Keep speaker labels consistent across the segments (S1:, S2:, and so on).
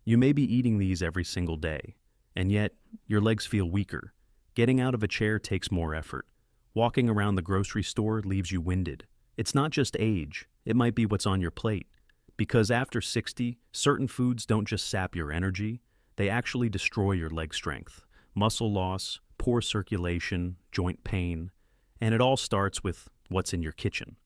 S1: You may be eating these every single day, and yet your legs feel weaker. Getting out of a chair takes more effort. Walking around the grocery store leaves you winded. It's not just age, it might be what's on your plate. Because after 60, certain foods don't just sap your energy, they actually destroy your leg strength. Muscle loss, poor circulation, joint pain, and it all starts with what's in your kitchen.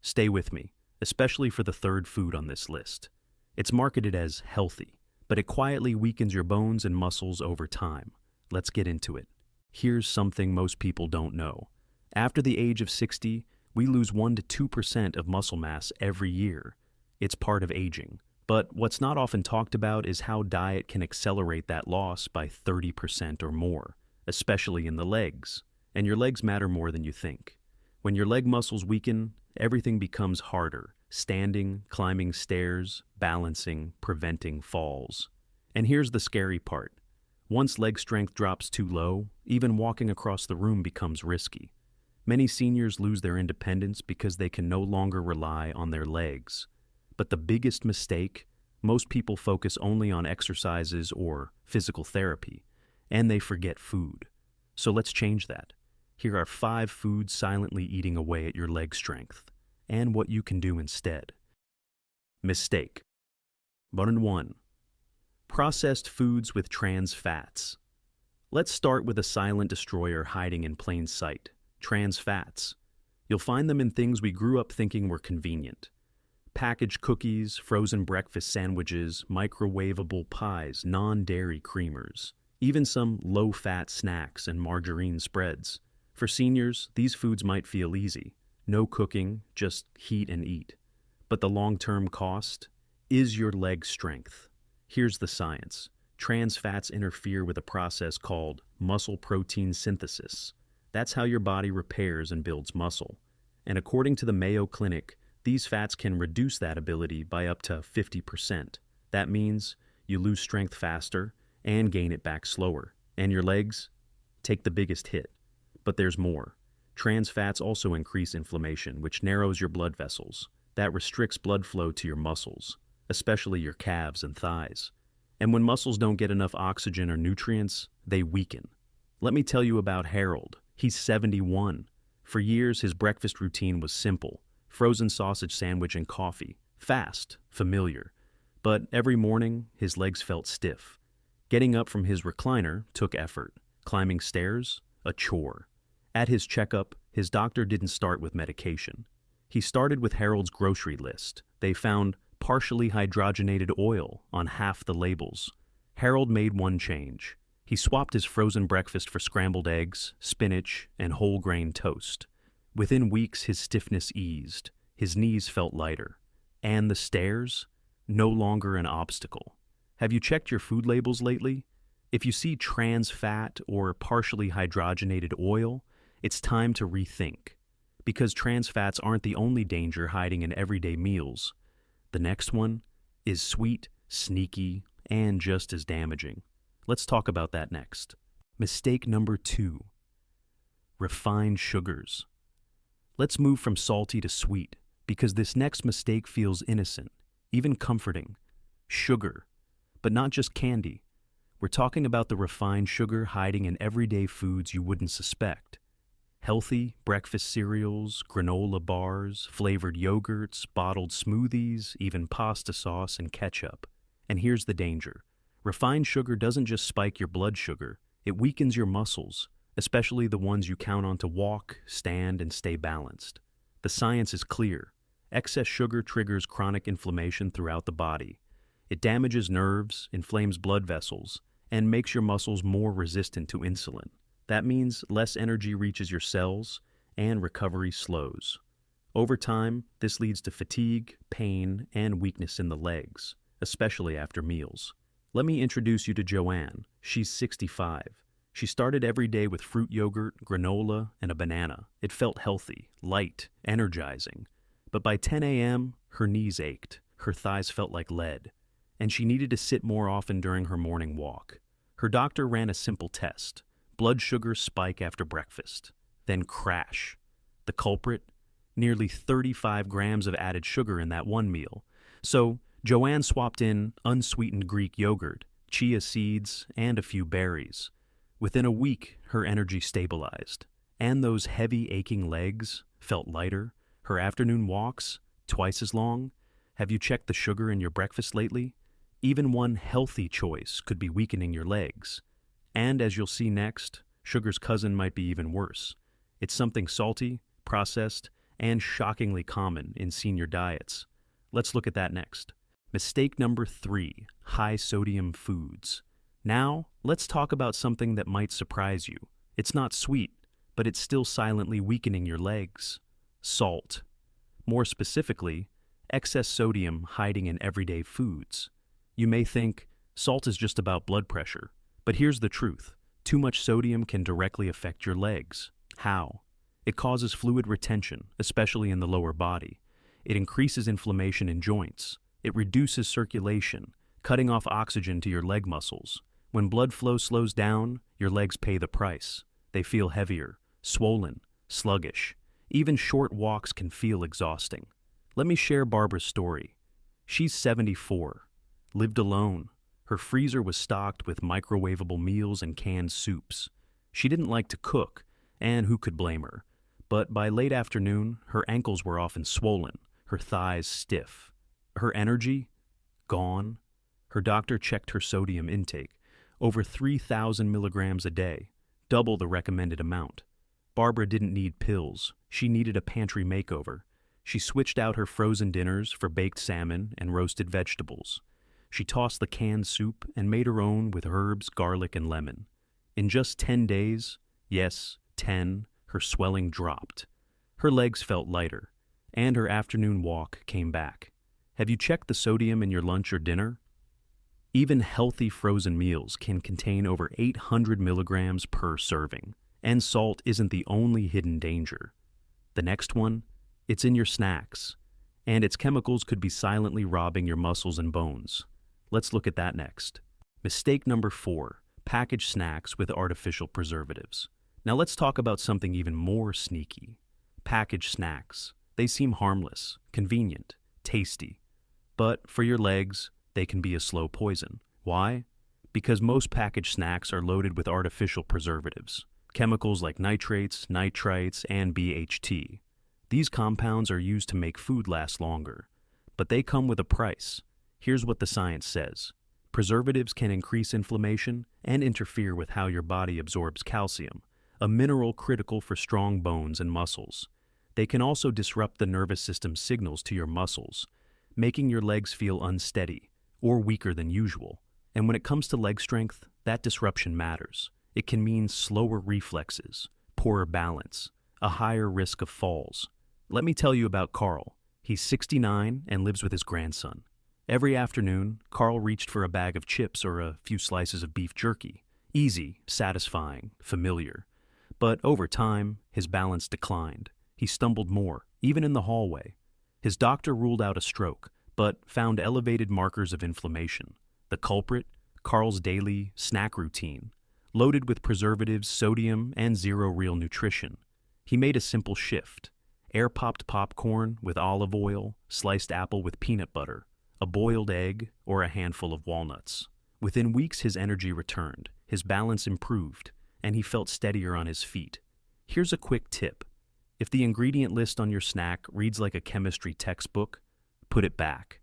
S1: Stay with me, especially for the third food on this list. It's marketed as healthy, but it quietly weakens your bones and muscles over time. Let's get into it. Here's something most people don't know. After the age of 60, we lose 1 to 2% of muscle mass every year. It's part of aging. But what's not often talked about is how diet can accelerate that loss by 30% or more, especially in the legs. And your legs matter more than you think. When your leg muscles weaken, everything becomes harder. Standing, climbing stairs, balancing, preventing falls. And here's the scary part. Once leg strength drops too low, even walking across the room becomes risky. Many seniors lose their independence because they can no longer rely on their legs. But the biggest mistake, most people focus only on exercises or physical therapy, and they forget food. So let's change that. Here are 5 foods silently eating away at your leg strength, and what you can do instead. Mistake. Button 1. Processed foods with trans fats. Let's start with a silent destroyer hiding in plain sight. Trans fats. You'll find them in things we grew up thinking were convenient. Packaged cookies, frozen breakfast sandwiches, microwavable pies, non-dairy creamers, even some low-fat snacks and margarine spreads. For seniors, these foods might feel easy. No cooking, just heat and eat. But the long-term cost is your leg strength. Here's the science. Trans fats interfere with a process called muscle protein synthesis. That's how your body repairs and builds muscle. And according to the Mayo Clinic, these fats can reduce that ability by up to 50%. That means you lose strength faster and gain it back slower. And your legs take the biggest hit. But there's more. Trans fats also increase inflammation, which narrows your blood vessels. That restricts blood flow to your muscles, especially your calves and thighs. And when muscles don't get enough oxygen or nutrients, they weaken. Let me tell you about Harold. He's 71. For years, his breakfast routine was simple. Frozen sausage sandwich and coffee. Fast, familiar. But every morning, his legs felt stiff. Getting up from his recliner took effort. Climbing stairs, a chore. At his checkup, his doctor didn't start with medication. He started with Harold's grocery list. They found partially hydrogenated oil on half the labels. Harold made one change. He swapped his frozen breakfast for scrambled eggs, spinach, and whole grain toast. Within weeks, his stiffness eased. His knees felt lighter. And the stairs? No longer an obstacle. Have you checked your food labels lately? If you see trans fat or partially hydrogenated oil, it's time to rethink. Because trans fats aren't the only danger hiding in everyday meals. The next one is sweet, sneaky, and just as damaging. Let's talk about that next. Mistake number 2. Refined sugars. Let's move from salty to sweet, because this next mistake feels innocent, even comforting. Sugar. But not just candy. We're talking about the refined sugar hiding in everyday foods you wouldn't suspect. Healthy breakfast cereals, granola bars, flavored yogurts, bottled smoothies, even pasta sauce and ketchup. And here's the danger. Refined sugar doesn't just spike your blood sugar, it weakens your muscles, especially the ones you count on to walk, stand, and stay balanced. The science is clear. Excess sugar triggers chronic inflammation throughout the body. It damages nerves, inflames blood vessels, and makes your muscles more resistant to insulin. That means less energy reaches your cells, and recovery slows. Over time, this leads to fatigue, pain, and weakness in the legs, especially after meals. Let me introduce you to Joanne. She's 65. She started every day with fruit yogurt, granola, and a banana. It felt healthy, light, energizing. But by 10 a.m., her knees ached, her thighs felt like lead, and she needed to sit more often during her morning walk. Her doctor ran a simple test. Blood sugar spike after breakfast, then crash. The culprit? Nearly 35 grams of added sugar in that one meal. So Joanne swapped in unsweetened Greek yogurt, chia seeds, and a few berries. Within a week, her energy stabilized, and those heavy, aching legs felt lighter. Her afternoon walks, twice as long. Have you checked the sugar in your breakfast lately? Even one healthy choice could be weakening your legs. And as you'll see next, sugar's cousin might be even worse. It's something salty, processed, and shockingly common in senior diets. Let's look at that next. Mistake number 3, high sodium foods. Now, let's talk about something that might surprise you. It's not sweet, but it's still silently weakening your legs. Salt. More specifically, excess sodium hiding in everyday foods. You may think, salt is just about blood pressure, but here's the truth. Too much sodium can directly affect your legs. How? It causes fluid retention, especially in the lower body. It increases inflammation in joints. It reduces circulation, cutting off oxygen to your leg muscles. When blood flow slows down, your legs pay the price. They feel heavier, swollen, sluggish. Even short walks can feel exhausting. Let me share Barbara's story. She's 74, lived alone. Her freezer was stocked with microwavable meals and canned soups. She didn't like to cook, and who could blame her? But by late afternoon, her ankles were often swollen, her thighs stiff. Her energy? Gone. Her doctor checked her sodium intake, over 3,000 milligrams a day, double the recommended amount. Barbara didn't need pills. She needed a pantry makeover. She switched out her frozen dinners for baked salmon and roasted vegetables. She tossed the canned soup and made her own with herbs, garlic, and lemon. In just 10 days, yes, 10, her swelling dropped. Her legs felt lighter, and her afternoon walk came back. Have you checked the sodium in your lunch or dinner? Even healthy frozen meals can contain over 800 milligrams per serving, and salt isn't the only hidden danger. The next one? It's in your snacks, and its chemicals could be silently robbing your muscles and bones. Let's look at that next. Mistake number 4, packaged snacks with artificial preservatives. Now let's talk about something even more sneaky. Packaged snacks. They seem harmless, convenient, tasty. But for your legs, they can be a slow poison. Why? Because most packaged snacks are loaded with artificial preservatives, chemicals like nitrates, nitrites, and BHT. These compounds are used to make food last longer, but they come with a price. Here's what the science says. Preservatives can increase inflammation and interfere with how your body absorbs calcium, a mineral critical for strong bones and muscles. They can also disrupt the nervous system's signals to your muscles, making your legs feel unsteady or weaker than usual. And when it comes to leg strength, that disruption matters. It can mean slower reflexes, poorer balance, a higher risk of falls. Let me tell you about Carl. He's 69 and lives with his grandson. Every afternoon, Carl reached for a bag of chips or a few slices of beef jerky. Easy, satisfying, familiar. But over time, his balance declined. He stumbled more, even in the hallway. His doctor ruled out a stroke, but found elevated markers of inflammation. The culprit? Carl's daily snack routine, loaded with preservatives, sodium, and zero real nutrition. He made a simple shift. Air-popped popcorn with olive oil, sliced apple with peanut butter, a boiled egg, or a handful of walnuts. Within weeks, his energy returned, his balance improved, and he felt steadier on his feet. Here's a quick tip. If the ingredient list on your snack reads like a chemistry textbook, put it back.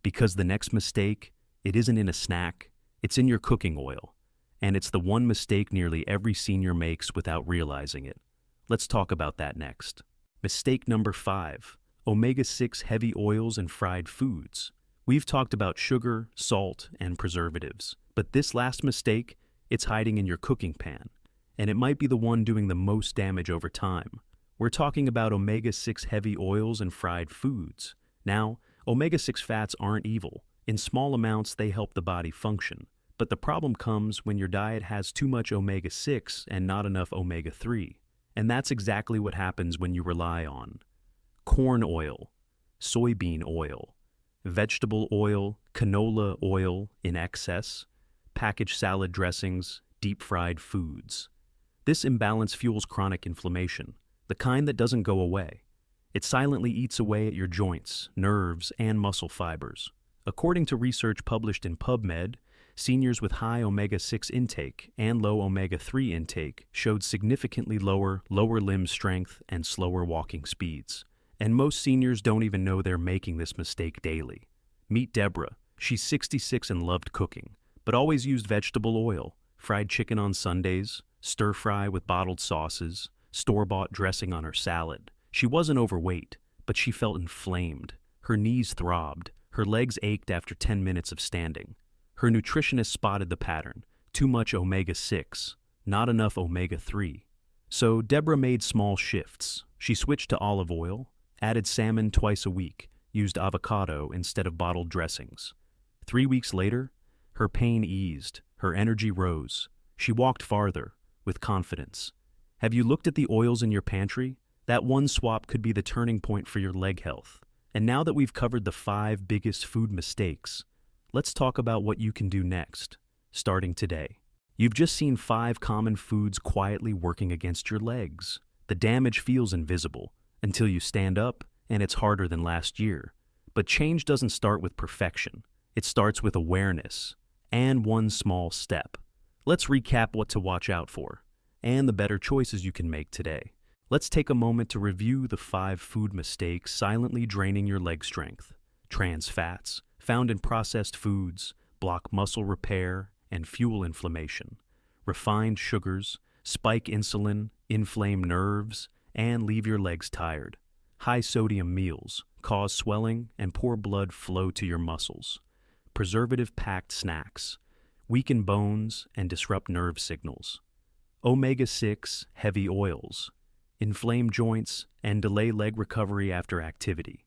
S1: Because the next mistake, it isn't in a snack, it's in your cooking oil. And it's the one mistake nearly every senior makes without realizing it. Let's talk about that next. Mistake number 5, omega-6 heavy oils and fried foods. We've talked about sugar, salt, and preservatives. But this last mistake, it's hiding in your cooking pan. And it might be the one doing the most damage over time. We're talking about omega-6 heavy oils and fried foods. Now, omega-6 fats aren't evil. In small amounts, they help the body function. But the problem comes when your diet has too much omega-6 and not enough omega-3. And that's exactly what happens when you rely on corn oil, soybean oil, vegetable oil, canola oil in excess, packaged salad dressings, deep-fried foods. This imbalance fuels chronic inflammation, the kind that doesn't go away. It silently eats away at your joints, nerves, and muscle fibers. According to research published in PubMed, seniors with high omega-6 intake and low omega-3 intake showed significantly lower limb strength and slower walking speeds. And most seniors don't even know they're making this mistake daily. Meet Deborah. She's 66 and loved cooking, but always used vegetable oil, fried chicken on Sundays, stir-fry with bottled sauces, store-bought dressing on her salad. She wasn't overweight, but she felt inflamed. Her knees throbbed. Her legs ached after 10 minutes of standing. Her nutritionist spotted the pattern: too much omega-6, not enough omega-3. So Deborah made small shifts. She switched to olive oil, added salmon twice a week, used avocado instead of bottled dressings. 3 weeks later, her pain eased, her energy rose. She walked farther, with confidence. Have you looked at the oils in your pantry? That one swap could be the turning point for your leg health. And now that we've covered the 5 biggest food mistakes, let's talk about what you can do next, starting today. You've just seen 5 common foods quietly working against your legs. The damage feels invisible until you stand up, and it's harder than last year. But change doesn't start with perfection. It starts with awareness and one small step. Let's recap what to watch out for and the better choices you can make today. Let's take a moment to review the 5 food mistakes silently draining your leg strength. Trans fats, found in processed foods, block muscle repair and fuel inflammation. Refined sugars, spike insulin, inflame nerves, and leave your legs tired. High-sodium meals cause swelling and poor blood flow to your muscles. Preservative-packed snacks weaken bones and disrupt nerve signals. Omega-6 heavy oils inflame joints and delay leg recovery after activity.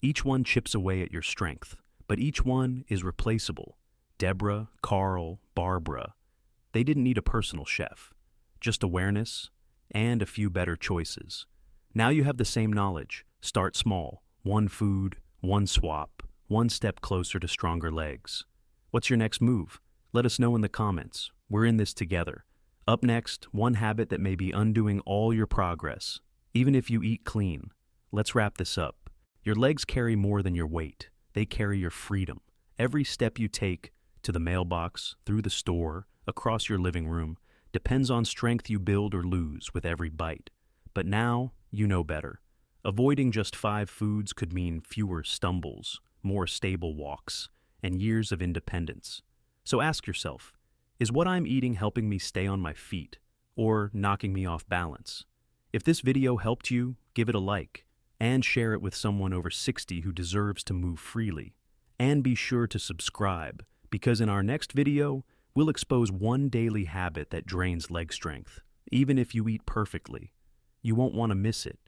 S1: Each one chips away at your strength, but each one is replaceable. Deborah, Carl, Barbara, they didn't need a personal chef, just awareness and a few better choices. Now you have the same knowledge. Start small. One food, one swap, one step closer to stronger legs. What's your next move? Let us know in the comments. We're in this together. Up next, one habit that may be undoing all your progress, even if you eat clean. Let's wrap this up. Your legs carry more than your weight. They carry your freedom. Every step you take, to the mailbox, through the store, across your living room, depends on strength you build or lose with every bite. But now, you know better. Avoiding just 5 foods could mean fewer stumbles, more stable walks, and years of independence. So ask yourself, is what I'm eating helping me stay on my feet, or knocking me off balance? If this video helped you, give it a like, and share it with someone over 60 who deserves to move freely. And be sure to subscribe, because in our next video, we'll expose one daily habit that drains leg strength. Even if you eat perfectly, you won't want to miss it.